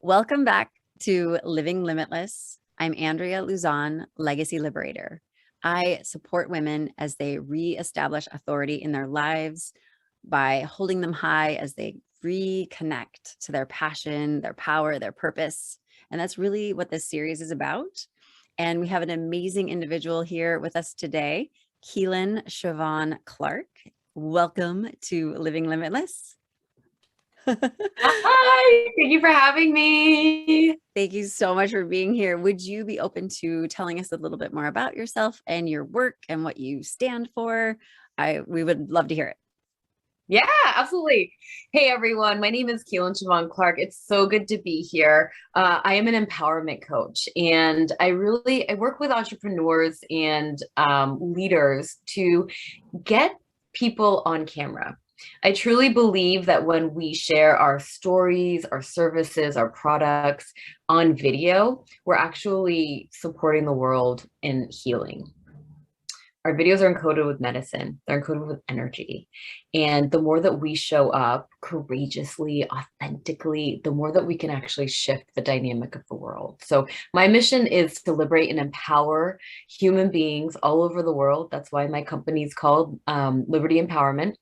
Welcome back to Living Limitless. I'm Andrea Luzon, Legacy Liberator. I support women as they reestablish authority in their lives by holding them high as they reconnect to their passion, their power, their purpose. And that's really what this series is about. And we have an amazing individual here with us today, Keelan Siobhan Clark. Welcome to Living Limitless. Hi, thank you for having me. Thank you so much for being here. Would you be open to telling us a little bit more about yourself and your work and what you stand for? We would love to hear it. Yeah, absolutely. Hey, everyone. My name is Keelan Siobhan Clark. It's so good to be here. I am an empowerment coach, and I work with entrepreneurs and leaders to get people on camera. I truly believe that when we share our stories, our services, our products on video, we're actually supporting the world in healing. Our videos are encoded with medicine, they're encoded with energy. And the more that we show up courageously, authentically, the more that we can actually shift the dynamic of the world. So, my mission is to liberate and empower human beings all over the world. That's why my company is called Liberty Empowerment.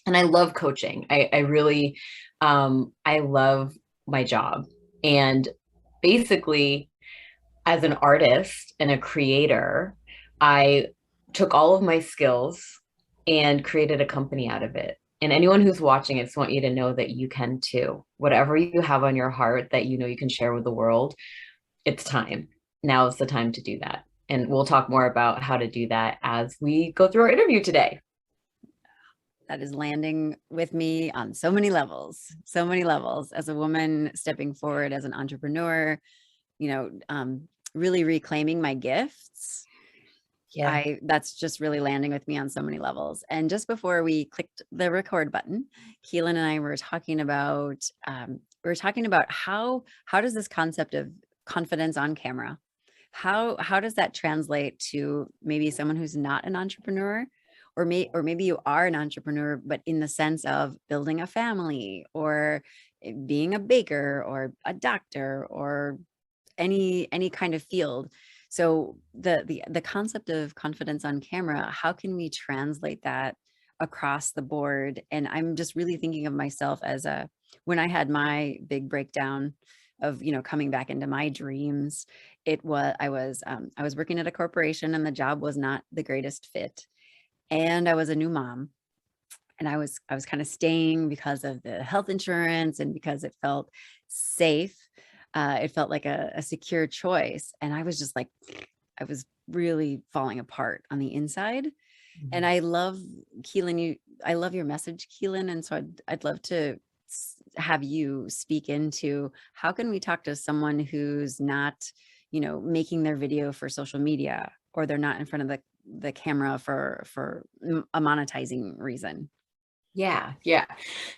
And I love coaching. I really, I love my job. And basically, as an artist and a creator, I took all of my skills and created a company out of it. And anyone who's watching, I just want you to know that you can too. Whatever you have on your heart that you know you can share with the world, it's time. Now is the time to do that. And we'll talk more about how to do that as we go through our interview today. That is landing with me on so many levels, so many levels. As a woman stepping forward as an entrepreneur, really reclaiming my gifts. Yeah. That's just really landing with me on so many levels. And just before we clicked the record button, Keelan and I were talking about how does this concept of confidence on camera, how does that translate to maybe someone who's not an entrepreneur, or maybe you are an entrepreneur, but in the sense of building a family or being a baker or a doctor or any kind of field. So the concept of confidence on camera, how can we translate that across the board? And I'm just really thinking of myself as when I had my big breakdown of, coming back into my dreams, I was working at a corporation and the job was not the greatest fit. And I was a new mom, and I was kind of staying because of the health insurance and because it felt safe. It felt like a secure choice. And I was just like, I was really falling apart on the inside. And I love I love your message, Keelan. And so I'd love to have you speak into how can we talk to someone who's not, making their video for social media, or they're not in front of the camera for a monetizing reason. Yeah, yeah.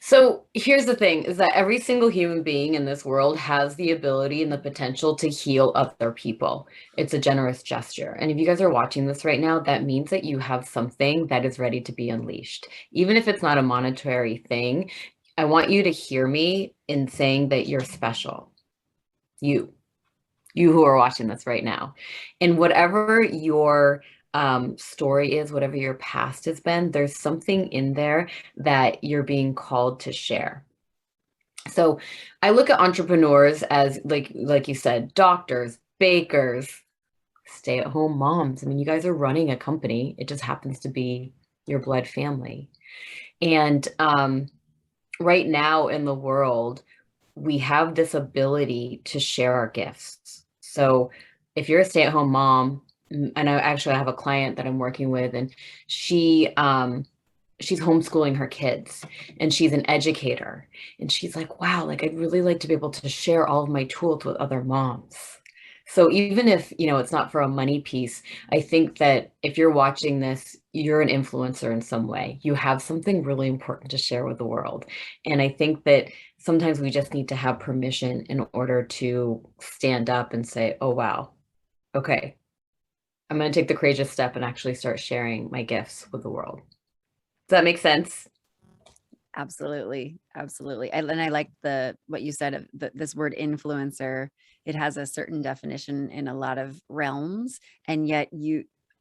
So here's the thing is that every single human being in this world has the ability and the potential to heal other people. It's a generous gesture. And if you guys are watching this right now, that means that you have something that is ready to be unleashed. Even if it's not a monetary thing, I want you to hear me in saying that you're special. You, you who are watching this right now. And whatever your story is, whatever your past has been, there's something in there that you're being called to share. So I look at entrepreneurs as like you said, doctors, bakers, stay-at-home moms. I mean, you guys are running a company. It just happens to be your blood family. And right now in the world, we have this ability to share our gifts. So if you're a stay-at-home mom, and I have a client that I'm working with, and she's homeschooling her kids, and she's an educator, and she's like, wow, like I'd really like to be able to share all of my tools with other moms. So even if, it's not for a money piece, I think that if you're watching this, you're an influencer in some way. You have something really important to share with the world. And I think that sometimes we just need to have permission in order to stand up and say, oh, wow, okay, I'm going to take the courageous step and actually start sharing my gifts with the world. Does that make sense? Absolutely. Absolutely. And I like what you said of this word influencer. It has a certain definition in a lot of realms, and yet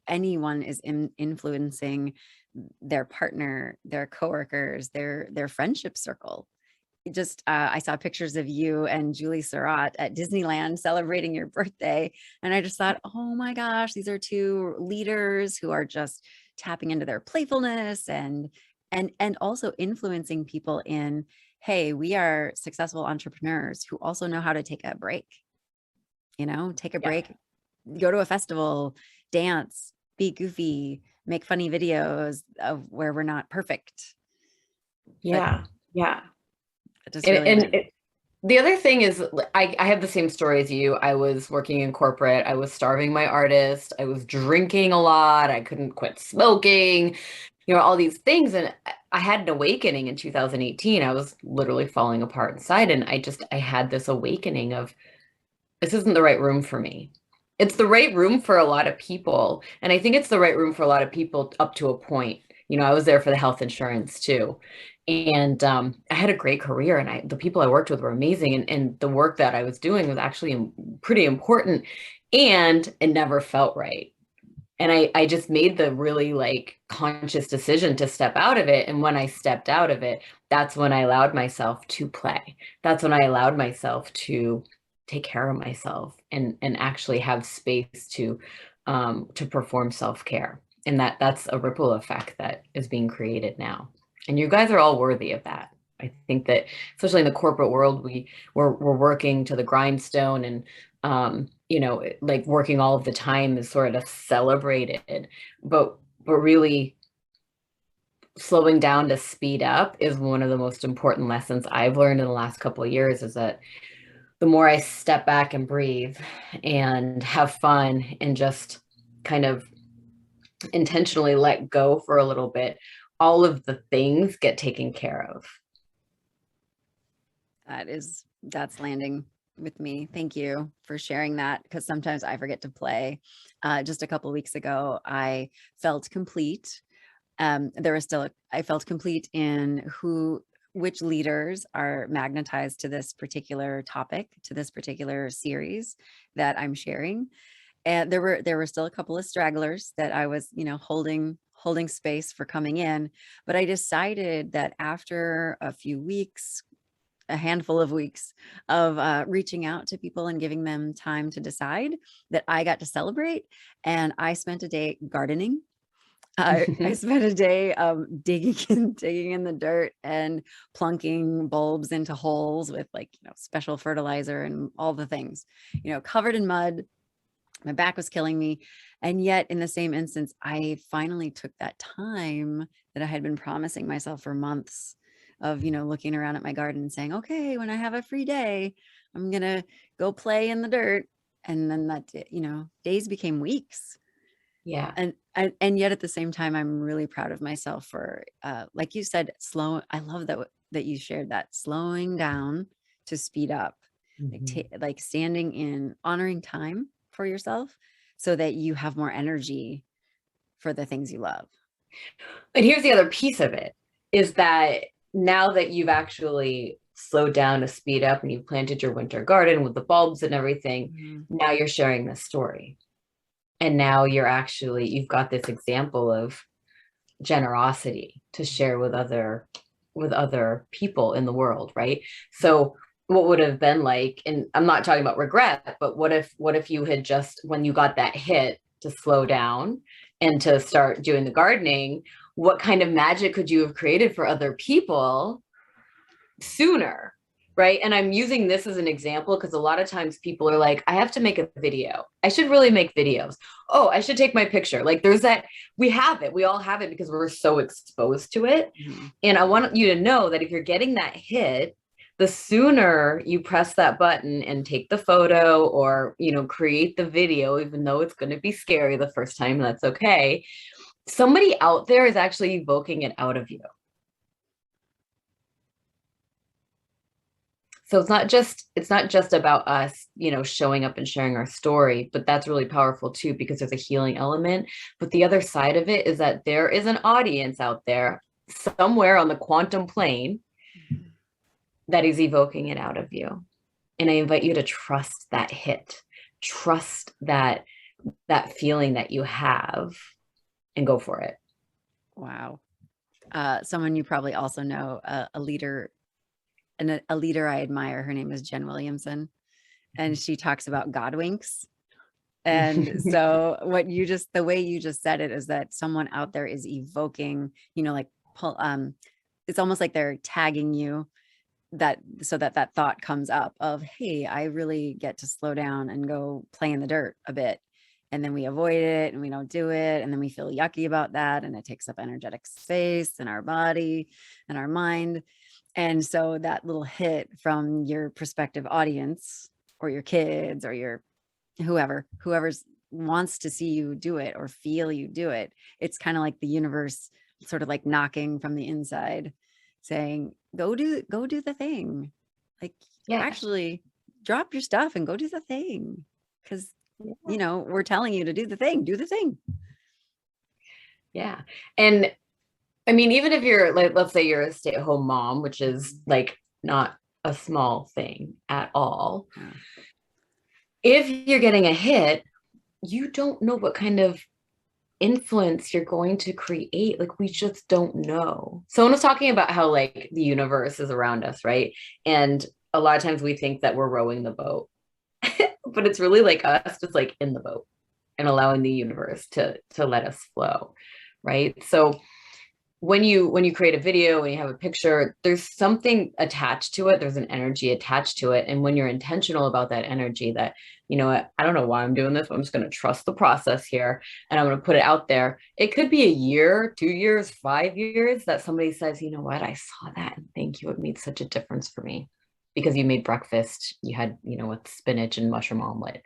anyone is influencing their partner, their coworkers, their friendship circle. Just I saw pictures of you and Julie Surratt at Disneyland celebrating your birthday, and I just thought, oh my gosh, these are two leaders who are just tapping into their playfulness and also influencing people in, hey, we are successful entrepreneurs who also know how to take a break. Take a Yeah. break, go to a festival, dance, be goofy, make funny videos of where we're not perfect. Yeah. Yeah. Just really The other thing is, I have the same story as you. I was working in corporate. I was starving my artist. I was drinking a lot. I couldn't quit smoking, all these things. And I had an awakening in 2018. I was literally falling apart inside. And I had this awakening of, this isn't the right room for me. It's the right room for a lot of people. And I think it's the right room for a lot of people up to a point. I was there for the health insurance too. And I had a great career, and the people I worked with were amazing. And the work that I was doing was actually pretty important, and it never felt right. And I just made the really conscious decision to step out of it. And when I stepped out of it, that's when I allowed myself to play. That's when I allowed myself to take care of myself and actually have space to perform self-care. And that's a ripple effect that is being created now. And you guys are all worthy of that. I think that, especially in the corporate world, we're working to the grindstone, and working all of the time is sort of celebrated, but really slowing down to speed up is one of the most important lessons I've learned in the last couple of years, is that the more I step back and breathe and have fun and just kind of intentionally let go for a little bit, all of the things get taken care of. That's landing with me. Thank you for sharing that, because sometimes I forget to play. Just a couple of weeks ago, I felt complete. I felt complete in which leaders are magnetized to this particular topic, to this particular series that I'm sharing. And there were still a couple of stragglers that I was, holding space for coming in. But I decided that after a handful of weeks of reaching out to people and giving them time to decide, that I got to celebrate. And I spent a day gardening. I spent a day digging in the dirt and plunking bulbs into holes with special fertilizer and all the things, covered in mud. My back was killing me. And yet in the same instance, I finally took that time that I had been promising myself for months of, looking around at my garden and saying, okay, when I have a free day, I'm going to go play in the dirt. And then days became weeks. Yeah. And yet at the same time, I'm really proud of myself for, like you said, I love that you shared that, slowing down to speed up, like standing in, honoring time for yourself so that you have more energy for the things you love. And here's the other piece of it, is that now that you've actually slowed down to speed up and you've planted your winter garden with the bulbs and everything, now you're sharing this story. And now you've got this example of generosity to share with other people in the world, right? So what would have been like, and I'm not talking about regret, but what if you had just, when you got that hit, to slow down and to start doing the gardening, what kind of magic could you have created for other people sooner? Right. And I'm using this as an example because a lot of times people are like, I have to make a video. I should really make videos. Oh, I should take my picture. Like there's that, we have it. We all have it because we're so exposed to it. And I want you to know that if you're getting that hit, the sooner you press that button and take the photo or, create the video, even though it's going to be scary the first time, that's okay. Somebody out there is actually evoking it out of you. So it's not just about us, showing up and sharing our story, but that's really powerful too, because there's a healing element. But the other side of it is that there is an audience out there somewhere on the quantum plane Mhm. that is evoking it out of you. And I invite you to trust that hit, trust that feeling that you have, and go for it. Wow. Someone you probably also know, a leader, and a leader I admire. Her name is Jen Williamson, and she talks about God winks. And so the way you just said it is that someone out there is evoking, like it's almost like they're tagging you, that so that thought comes up of, hey, I really get to slow down and go play in the dirt a bit. And then we avoid it and we don't do it. And then we feel yucky about that. And it takes up energetic space in our body and our mind. And so that little hit from your prospective audience, or your kids, or your whoever's wants to see you do it or feel you do it, it's kind of like the universe sort of like knocking from the inside, saying, go do the thing. Like, Yeah. actually drop your stuff and go do the thing. Because Yeah. we're telling you to do the thing. Do the thing. Yeah. And I mean, even if you're like, let's say you're a stay-at-home mom, which is like not a small thing at all. Yeah. If you're getting a hit, you don't know what kind of influence you're going to create. Like, we just don't know. Someone was talking about how like the universe is around us, right? And a lot of times we think that we're rowing the boat, but it's really like us just like in the boat and allowing the universe to let us flow, right? So when you create a video, when you have a picture, there's something attached to it, there's an energy attached to it. And when you're intentional about that energy, that, you know what, I don't know why I'm doing this, but I'm just going to trust the process here, and I'm going to put it out there. It could be a year, 2 years, 5 years that somebody says, you know what, I saw that and thank you, it made such a difference for me because you made breakfast, you had, with spinach and mushroom omelet,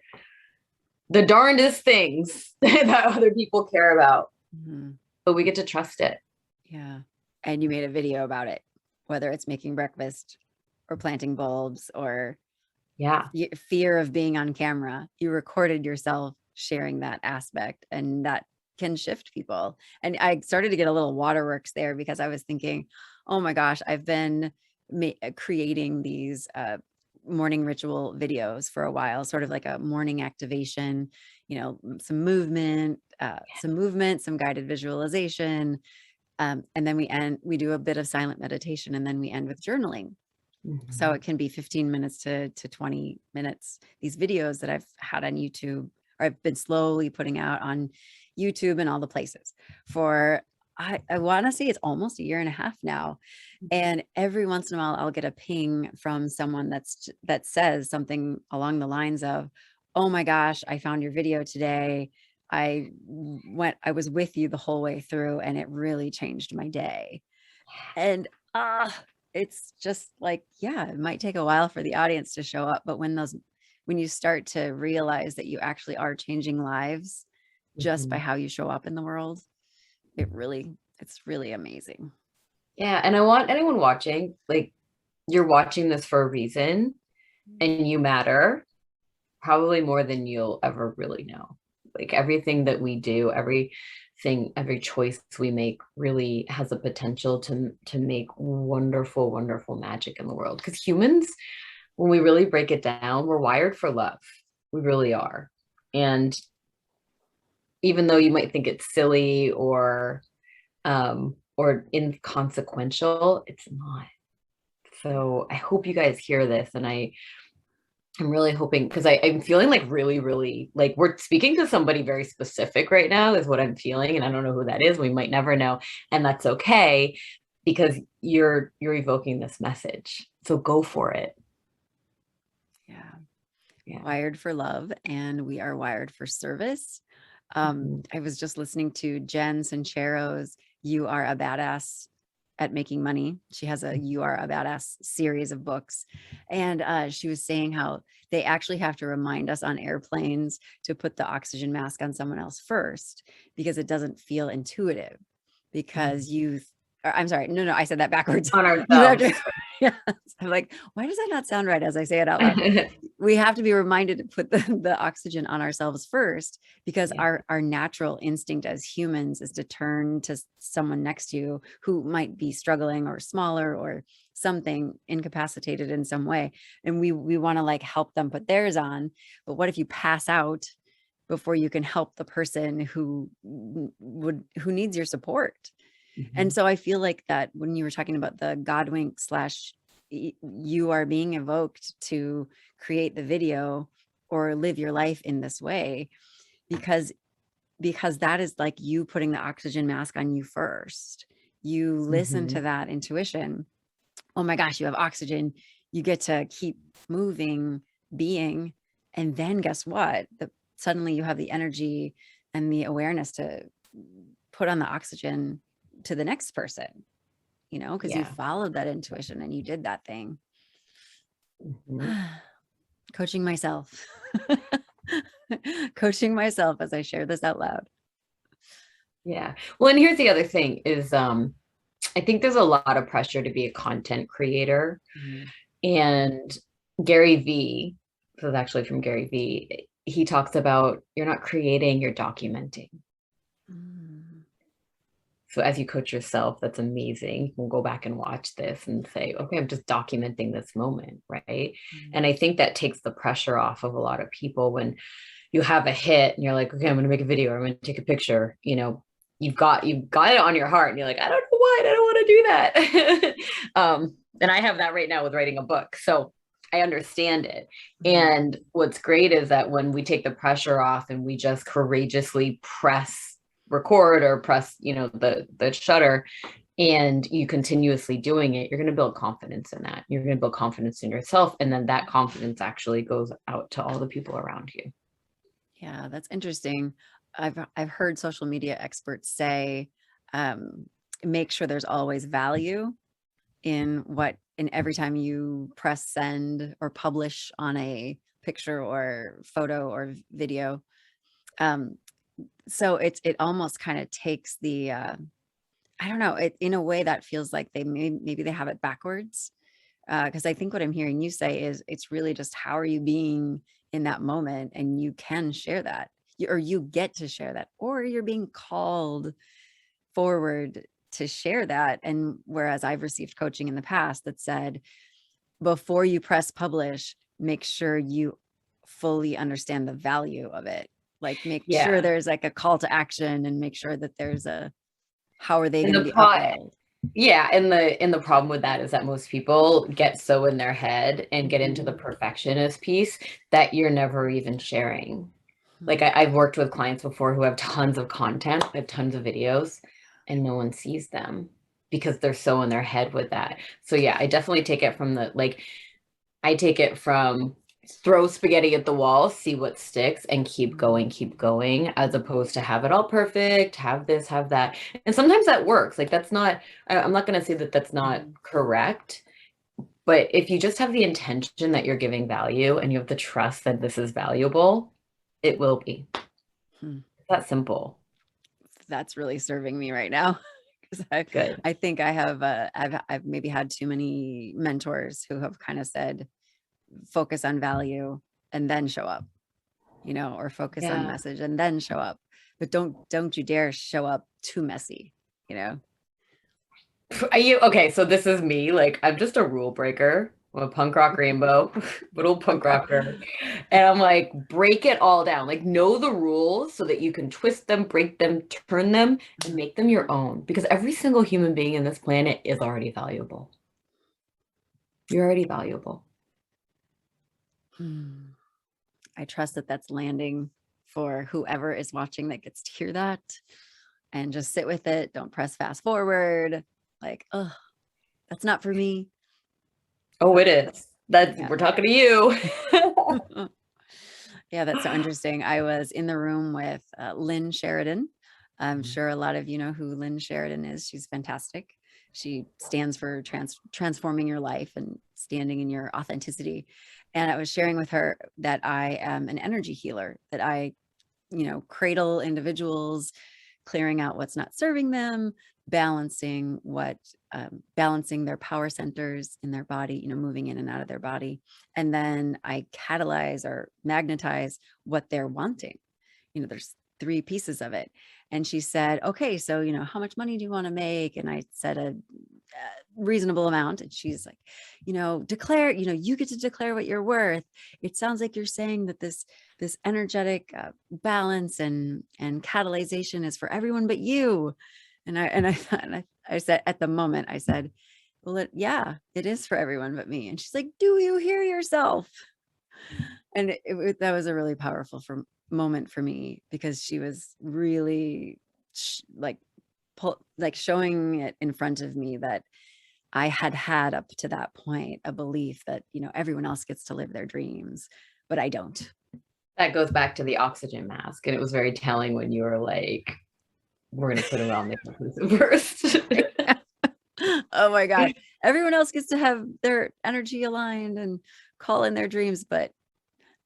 the darndest things that other people care about. Mhm. But we get to trust it. Yeah. And you made a video about it, whether it's making breakfast or planting bulbs or Yeah. fear of being on camera. You recorded yourself sharing that aspect, and that can shift people. And I started to get a little waterworks there, because I was thinking, oh my gosh, I've been creating these morning ritual videos for a while, sort of like a morning activation, some movement, some guided visualization. And then we do a bit of silent meditation, and then we end with journaling. So it can be 15 minutes to 20 minutes. These videos that I've had on YouTube, or I've been slowly putting out on YouTube and all the places for, I want to say it's almost a year and a half now. And every once in a while, I'll get a ping from someone that says something along the lines of, oh my gosh, I found your video today. I was with you the whole way through, and it really changed my day. And it's just like, yeah, it might take a while for the audience to show up, but when you start to realize that you actually are changing lives just by Mhm. how you show up in the world, it's really amazing. Yeah, and I want anyone watching, like, you're watching this for a reason and you matter probably more than you'll ever really know. Like, everything that we do, every choice we make really has a potential to make wonderful, wonderful magic in the world. Because humans, when we really break it down, we're wired for love. We really are. And even though you might think it's silly or inconsequential, it's not. So I hope you guys hear this, and I'm really hoping, because I'm feeling like really, really like we're speaking to somebody very specific right now, is what I'm feeling. And I don't know who that is. We might never know. And that's okay, because you're evoking this message. So go for it. Yeah. Yeah. Wired for love, and we are wired for service. Mhm. I was just listening to Jen Sincero's You Are a Badass at Making Money. She has a You Are a Badass series of books. And she was saying how they actually have to remind us on airplanes to put the oxygen mask on someone else first, because it doesn't feel intuitive. Because I'm sorry, no, I said that backwards. On You have ourselves. to, yeah. I'm like, why does that not sound right as I say it out loud? we have to be reminded to put the oxygen on ourselves first, because Yeah. our natural instinct as humans is to turn to someone next to you who might be struggling or smaller or something, incapacitated in some way. And we want to like help them put theirs on. But what if you pass out before you can help the person who needs your support? And Mhm. so I feel like that when you were talking about the God wink slash you are being evoked to create the video or live your life in this way, because that is like you putting the oxygen mask on you first. You listen to Mhm. that intuition. Oh my gosh, you have oxygen. You get to keep moving, being, and then guess what? Suddenly you have the energy and the awareness to put on the oxygen to the next person, because you Yeah. followed that intuition and you did that thing. Mhm. Coaching myself. Coaching myself as I share this out loud. Yeah. Well, and here's the other thing is I think there's a lot of pressure to be a content creator. Mhm. And Gary Vee, this is actually from Gary Vee, he talks about you're not creating, you're documenting. Mm. So as you coach yourself, that's amazing. You can go back and watch this and say, okay, I'm just documenting this moment, right? Mm. And I think that takes the pressure off of a lot of people when you have a hit and you're like, okay, I'm going to make a video, or I'm going to take a picture, you've got it on your heart and you're like, I don't know why, I don't want to do that. And I have that right now with writing a book. So I understand it. Mhm. And what's great is that when we take the pressure off and we just courageously press record or press, the shutter, and you continuously doing it, you're going to build confidence in that. You're going to build confidence in yourself. And then that confidence actually goes out to all the people around you. Yeah, that's interesting. I've heard social media experts say, um, make sure there's always value in every time you press send or publish on a picture or photo or video. Um, so it almost kind of takes the I don't know, it in a way that feels like maybe they have it backwards. Because I think what I'm hearing you say is it's really just how are you being in that moment, and you can share that, or you get to share that, or you're being called forward to share that. And whereas I've received coaching in the past that said, before you press publish, make sure you fully understand the value of it. Like make sure Yeah. there's like a call to action, and make sure that there's a how are they And going to the be pro upheld. Yeah, and the problem with that is that most people get so in their head and get into the Mhm. perfectionist piece that you're never even sharing. Like Hmm. I've worked with clients before who have tons of content, they have tons of videos, and no one sees them because they're so in their head with that. So yeah, I definitely take it from I take it from throw spaghetti at the wall, see what sticks, and keep going, as opposed to have it all perfect, have this, have that. And sometimes that works. Like that's not, I'm not going to say that that's not Mhm. correct, but if you just have the intention that you're giving value and you have the trust that this is valuable, it will be. Hmm. It's that simple. That's really serving me right now. Because Good. I think I've maybe had too many mentors who have kind of said, focus on value and then show up, or focus on Yeah. message and then show up. But don't you dare show up too messy, you know? Are you okay? So this is me. Like I'm just a rule breaker. I'm a punk rock rainbow, little punk rocker. And I'm like, break it all down. Like know the rules so that you can twist them, break them, turn them, and make them your own. Because every single human being in this planet is already valuable. You're already valuable. Hmm. I trust that that's landing for whoever is watching that gets to hear that, and just sit with it. Don't press fast forward. Like, oh, that's not for me. Oh, it is. That's Yeah. we're talking to you. Yeah, that's so interesting. I was in the room with Lynn Sheridan. I'm Mhm. sure a lot of you know who Lynn Sheridan is. She's fantastic. She stands for transforming your life and standing in your authenticity. And I was sharing with her that I am an energy healer, that I, cradle individuals, clearing out what's not serving them, balancing balancing their power centers in their body, moving in and out of their body. And then I catalyze or magnetize what they're wanting. There's three pieces of it. And she said, okay, so, how much money do you want to make? And I said a reasonable amount. And she's like, declare, you get to declare what you're worth. It sounds like you're saying that this energetic balance and catalyzation is for everyone but you. And I said, at the moment, I said, well, it is for everyone but me. And she's like, do you hear yourself? And that was a really powerful moment for me, because she was really showing it in front of me that I had up to that point a belief that, everyone else gets to live their dreams, but I don't. That goes back to the oxygen mask. And it was very telling when you were like, we're going to put around the first. Oh my God. Everyone else gets to have their energy aligned and call in their dreams, but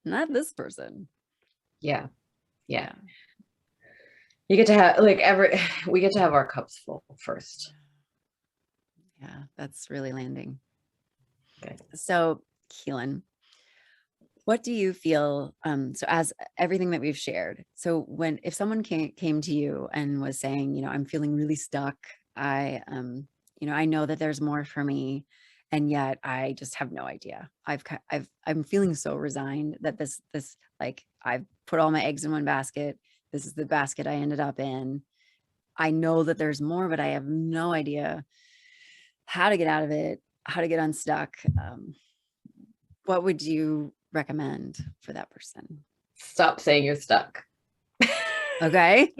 not this person. Yeah. You get to have we get to have our cups full first. Yeah, that's really landing. Okay. So Keelan, what do you feel, so as everything that we've shared, so if someone came to you and was saying, I'm feeling really stuck, I know that there's more for me, and yet I just have no idea. I'm feeling so resigned that this I've put all my eggs in one basket. This is the basket I ended up in. I know that there's more, but I have no idea how to get out of it, how to get unstuck. What would you recommend for that person? Stop saying you're stuck. Okay.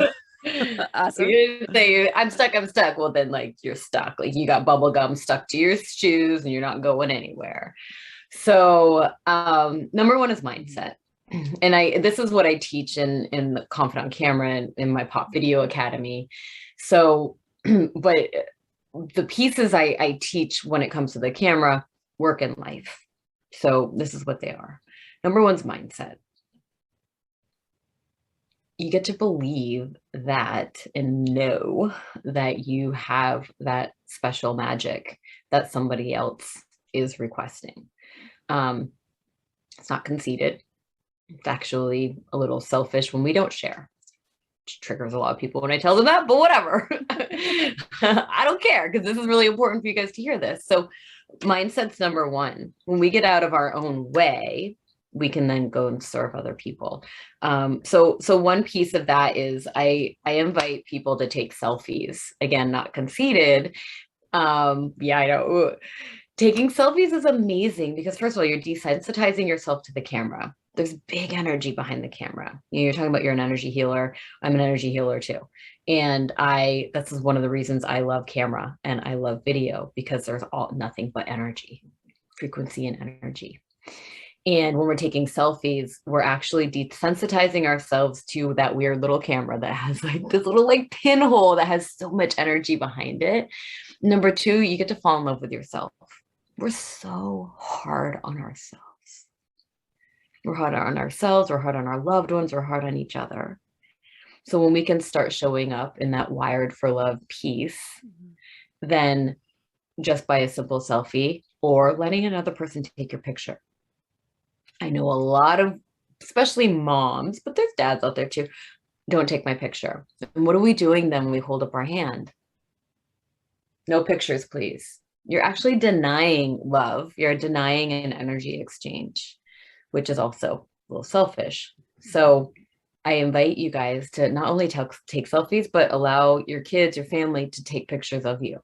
Awesome. You say I'm stuck. Well, then you're stuck. You got bubble gum stuck to your shoes and you're not going anywhere. So number one is mindset. And this is what I teach in the Confident on Camera and in my Pop Video Academy. So, but the pieces I teach when it comes to the camera, work in life. So this is what they are. Number one's mindset. You get to believe that and know that you have that special magic that somebody else is requesting. It's not conceited. It's actually a little selfish when we don't share. Which triggers a lot of people when I tell them that, but whatever. I don't care, because this is really important for you guys to hear this. So mindset's number one. When we get out of our own way, we can then go and serve other people. So one piece of that is I invite people to take selfies. Again, not conceited. I know. Taking selfies is amazing because, first of all, you're desensitizing yourself to the camera. There's big energy behind the camera. You're talking about you're an energy healer. I'm an energy healer too. And this is one of the reasons I love camera and I love video, because there's nothing but energy, frequency and energy. And when we're taking selfies, we're actually desensitizing ourselves to that weird little camera that has this little pinhole that has so much energy behind it. Number two, you get to fall in love with yourself. We're so hard on ourselves. We're hard on ourselves, we're hard on our loved ones, we're hard on each other. So when we can start showing up in that wired for love piece, then just by a simple selfie or letting another person take your picture. I know a lot of, especially moms, but there's dads out there too, don't take my picture. And what are we doing then when we hold up our hand? No pictures, please. You're actually denying love. You're denying an energy exchange, which is also a little selfish. So I invite you guys to not only take selfies, but allow your kids, your family to take pictures of you.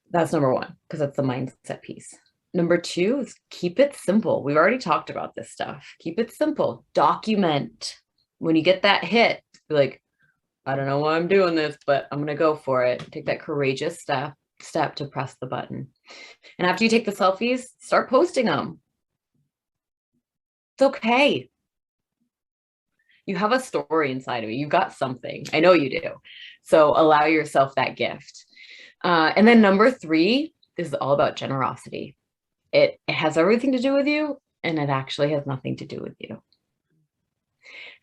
That's number one, because that's the mindset piece. Number two is keep it simple. We've already talked about this stuff. Keep it simple. Document. When you get that hit, be like, I don't know why I'm doing this, but I'm going to go for it. Take that courageous step to press the button. And after you take the selfies, start posting them. It's okay. You have a story inside of you. You've got something. I know you do. So allow yourself that gift. And then number three is all about generosity. It has everything to do with you, and it actually has nothing to do with you.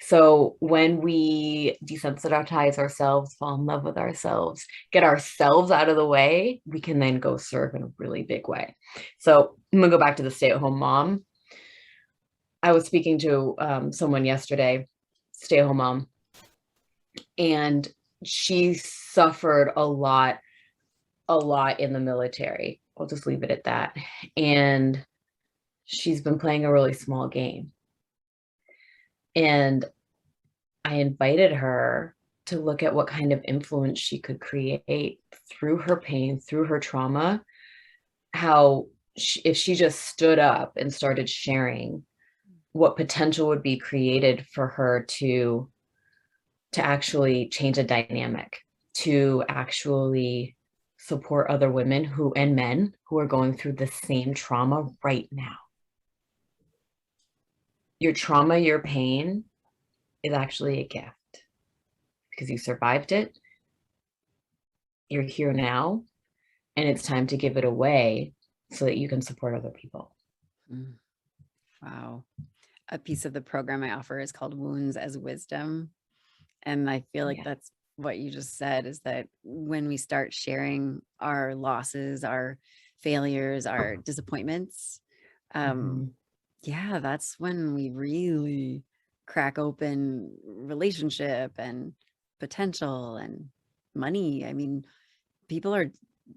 So when we desensitize ourselves, fall in love with ourselves, get ourselves out of the way, we can then go serve in a really big way. So I'm gonna go back to the stay-at-home mom. I was speaking to someone yesterday, stay-at-home mom, and she suffered a lot in the military. I'll just leave it at that. And she's been playing a really small game. And I invited her to look at what kind of influence she could create through her pain, through her trauma, how if she just stood up and started sharing, what potential would be created for her to actually change a dynamic, to actually support other women who and men who are going through the same trauma right now. Your trauma, your pain is actually a gift because you survived it. You're here now, and it's time to give it away so that you can support other people. Wow. A piece of the program I offer is called Wounds as Wisdom. And I feel like that's what you just said, is that when we start sharing our losses, our failures, our disappointments, yeah, that's when we really crack open relationship and potential and money. I mean, people are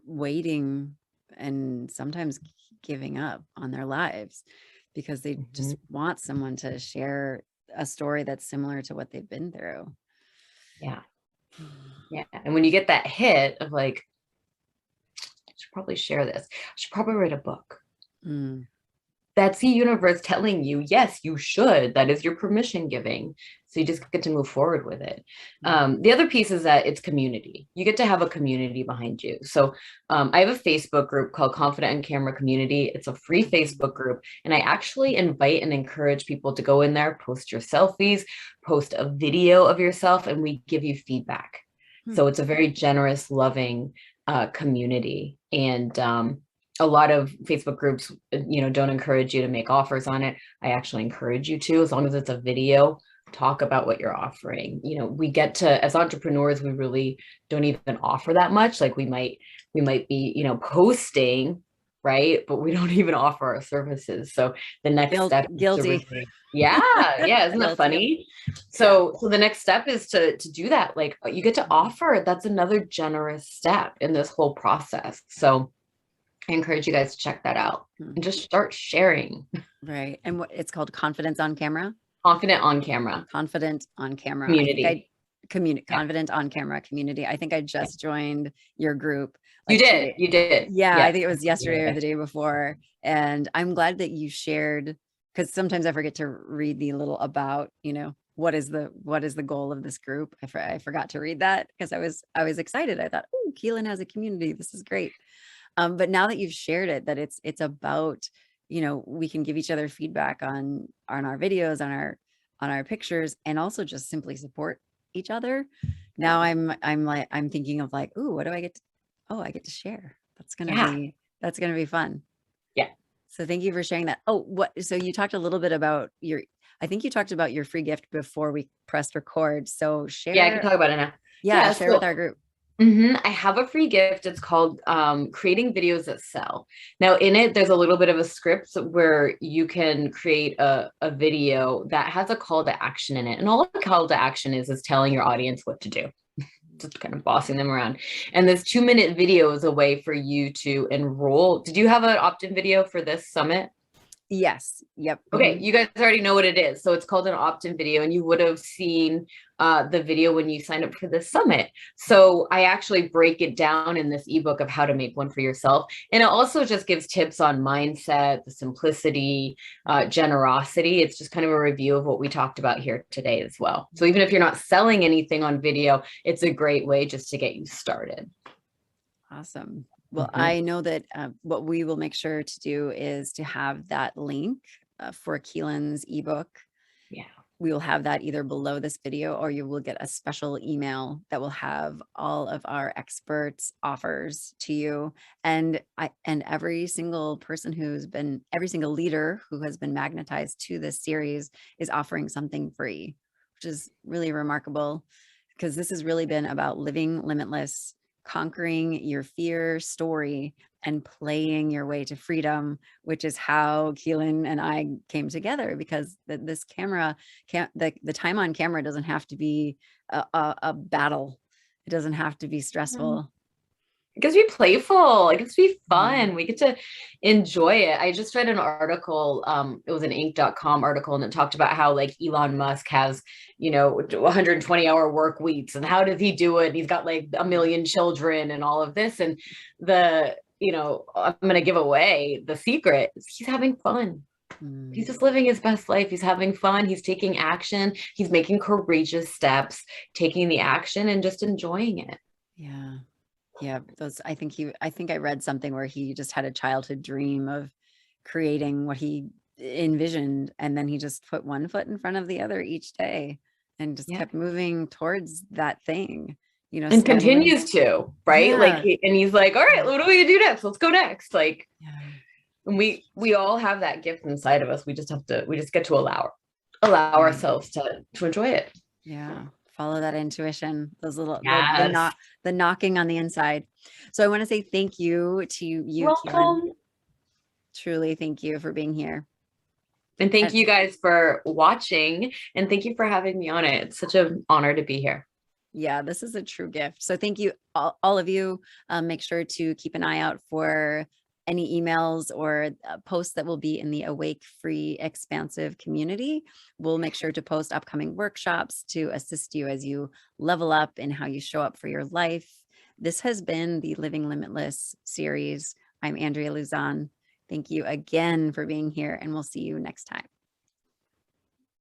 waiting and sometimes giving up on their lives because they just want someone to share a story that's similar to what they've been through. Yeah. And when you get that hit of like, I should probably share this, I should probably write a book. That's the universe telling you, yes, you should. That is your permission giving. So you just get to move forward with it. The other piece is that it's community. You get to have a community behind you. So I have a Facebook group called Confident on Camera Community. It's a free Facebook group. And I actually invite and encourage people to go in there, post your selfies, post a video of yourself, and we give you feedback. So it's a very generous, loving community. And a lot of Facebook groups, don't encourage you to make offers on it. I actually encourage you to, as long as it's a video, talk about what you're offering. We get to, as entrepreneurs, we really don't even offer that much. Like we might be, posting, right? But we don't even offer our services. So the next step is guilty. Isn't that funny? So the next step is to do that. Like you get to offer. That's another generous step in this whole process. So I encourage you guys to check that out and just start sharing. Right. And what it's called, Confidence on Camera? Confident on Camera. Confident on Camera. Community. Confident on Camera Community. I think I just joined your group. You did. Yeah, I think it was yesterday or the day before. And I'm glad that you shared, because sometimes I forget to read the little about, what is the goal of this group? I forgot to read that because I was excited. I thought, oh, Keelan has a community. This is great. But now that you've shared it, that it's about, we can give each other feedback on our videos, on our pictures, and also just simply support each other. Now I'm thinking of like, ooh, what do I get to, I get to share. That's going to be fun. Yeah. So thank you for sharing that. So you talked a little bit about I think you talked about your free gift before we pressed record. So share. Yeah, I can talk about it now. Yeah, share with our group. I have a free gift. It's called Creating Videos That Sell. Now in it, there's a little bit of a script where you can create a video that has a call to action in it. And all the call to action is telling your audience what to do. Just kind of bossing them around. And this 2-minute video is a way for you to enroll. Did you have an opt-in video for this summit? Yes. Yep. Okay. You guys already know what it is. So it's called an opt-in video, and you would have seen the video when you signed up for the summit. So I actually break it down in this ebook of how to make one for yourself. And it also just gives tips on mindset, the simplicity, generosity. It's just kind of a review of what we talked about here today as well. So even if you're not selling anything on video, it's a great way just to get you started. Awesome. Well, I know that what we will make sure to do is to have that link for Keelan's ebook. Yeah. we will have that either below this video, or you will get a special email that will have all of our experts offers to you. And every single person every single leader who has been magnetized to this series is offering something free, which is really remarkable, because this has really been about living limitless, conquering your fear story, and playing your way to freedom, which is how Keelan and I came together, because this camera the time on camera doesn't have to be a battle. It doesn't have to be stressful. It gets to be playful. It gets to be fun. Mm. We get to enjoy it. I just read an article. It was an Inc.com article, and it talked about how like Elon Musk has, 120-hour work weeks, and how does he do it? And he's got like a million children and all of this. And I'm going to give away the secret. He's having fun. He's just living his best life. He's having fun. He's taking action. He's making courageous steps, taking the action and just enjoying it. Yeah. Yeah, I think I read something where he just had a childhood dream of creating what he envisioned, and then he just put one foot in front of the other each day and just kept moving towards that thing, and continues to, right? Yeah. Like, and he's like, all right, what do we do next? Let's go next. Like, and we all have that gift inside of us. We just get to allow ourselves to enjoy it. Yeah. Follow that intuition, those little, Yes. the knocking on the inside. So I want to say thank you to you, Welcome. Keelan. Truly, thank you for being here. And thank you guys for watching, and thank you for having me on it. It's such an honor to be here. Yeah, this is a true gift. So thank you, all of you. Make sure to keep an eye out for any emails or posts that will be in the Awake Free Expansive community. We'll make sure to post upcoming workshops to assist you as you level up in how you show up for your life. This has been the Living Limitless series. I'm Andrea Luzon. Thank you again for being here, and we'll see you next time.